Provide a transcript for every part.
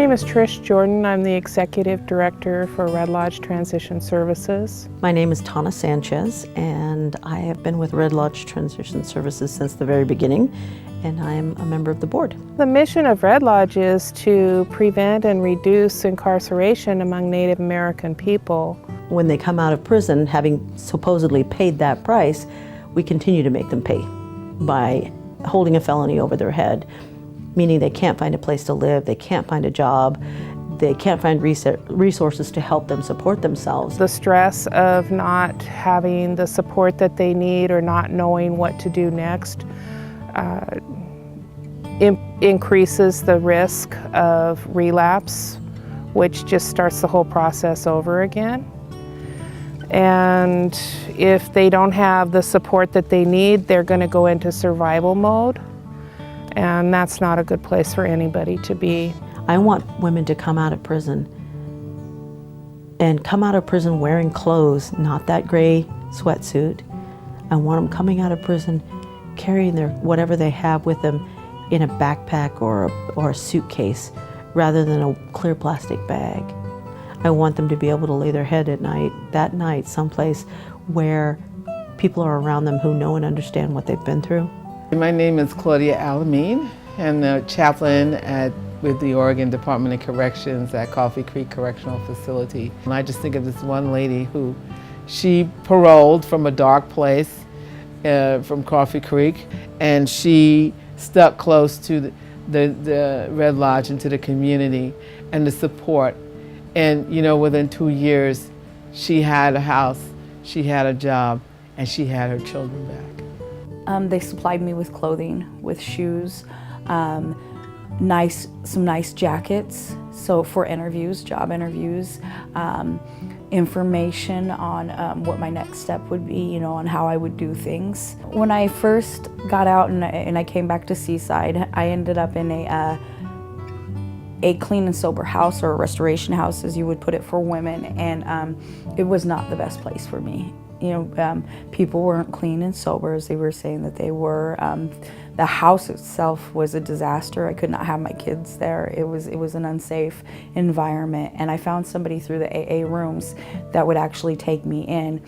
name is Trish Jordan. I'm the Executive Director for Red Lodge Transition Services. My name is Tana Sanchez, and I have been with Red Lodge Transition Services since the very beginning, and I'm a member of the board. The mission of Red Lodge is to prevent and reduce incarceration among Native American people. When they come out of prison, having supposedly paid that price, we continue to make them pay by holding a felony over their head, meaning they can't find a place to live, they can't find a job, they can't find resources to help them support themselves. The stress of not having the support that they need or not knowing what to do next increases the risk of relapse, which just starts the whole process over again. And if they don't have the support that they need, they're going to go into survival mode. And that's not a good place for anybody to be. I want women to come out of prison and come out of prison wearing clothes, not that gray sweatsuit. I want them coming out of prison carrying their whatever they have with them in a backpack or a suitcase rather than a clear plastic bag. I want them to be able to lay their head at night, that night, someplace where people are around them who know and understand what they've been through. My name is Claudia Alameen. I'm the chaplain with the Oregon Department of Corrections at Coffee Creek Correctional Facility. And I just think of this one lady who, she paroled from a dark place from Coffee Creek, and she stuck close to the Red Lodge and to the community and the support. And you know, within 2 years, she had a house, she had a job, and she had her children back. They supplied me with clothing, with shoes, some nice jackets, so for interviews, job interviews, information on what my next step would be, you know, on how I would do things. When I first got out and I came back to Seaside, I ended up in a clean and sober house, or a restoration house as you would put it, for women, and it was not the best place for me. You know, people weren't clean and sober as they were saying that they were. The house itself was a disaster. I could not have my kids there. It was an unsafe environment, and I found somebody through the AA rooms that would actually take me in.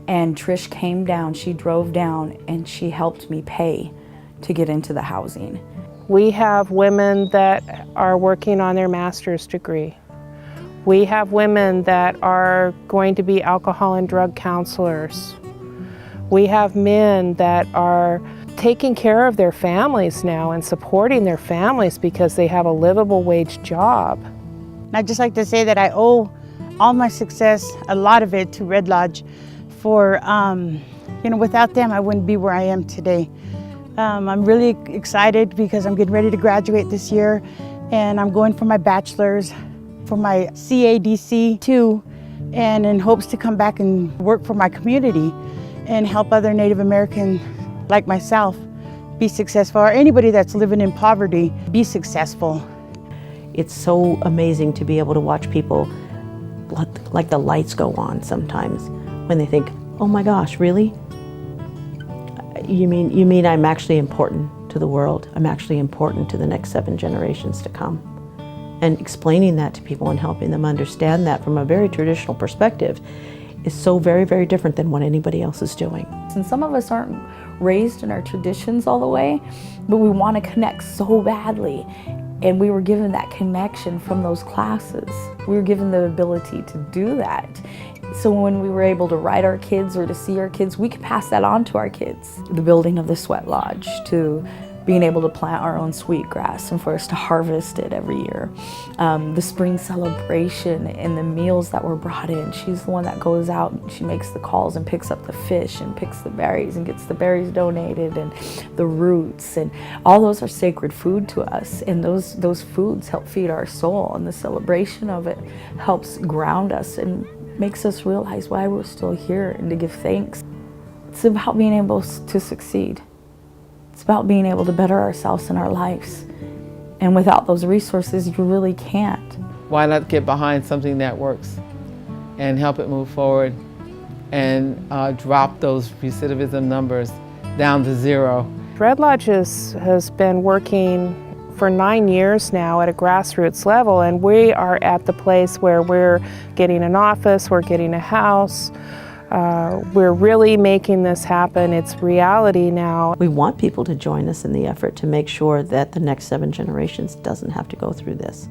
And Trish came down, she drove down, and she helped me pay to get into the housing. We have women that are working on their master's degree. We have women that are going to be alcohol and drug counselors. We have men that are taking care of their families now and supporting their families because they have a livable wage job. I'd just like to say that I owe all my success, a lot of it, to Red Lodge. For, you know, without them, I wouldn't be where I am today. I'm really excited because I'm getting ready to graduate this year, and I'm going for my bachelor's, for my CADC too, and in hopes to come back and work for my community and help other Native Americans like myself be successful, or anybody that's living in poverty be successful. It's so amazing to be able to watch people like the lights go on sometimes when they think, oh my gosh, really? You mean I'm actually important to the world? I'm actually important to the next 7 generations to come. And explaining that to people and helping them understand that from a very traditional perspective is so very, very different than what anybody else is doing. And some of us aren't raised in our traditions all the way, but we want to connect so badly. And we were given that connection from those classes. We were given the ability to do that. So when we were able to write our kids or to see our kids, we could pass that on to our kids. The building of the sweat lodge, to being able to plant our own sweetgrass and for us to harvest it every year. The spring celebration and the meals that were brought in. She's the one that goes out and she makes the calls and picks up the fish and picks the berries and gets the berries donated, and the roots, and all those are sacred food to us, and those foods help feed our soul, and the celebration of it helps ground us and makes us realize why we're still here and to give thanks. It's about being able to succeed. It's about being able to better ourselves in our lives. And without those resources, you really can't. Why not get behind something that works and help it move forward and drop those recidivism numbers down to 0? Red Lodge has been working for 9 years now at a grassroots level, and we are at the place where we're getting an office, we're getting a house. We're really making this happen. It's reality now. We want people to join us in the effort to make sure that the next 7 generations doesn't have to go through this.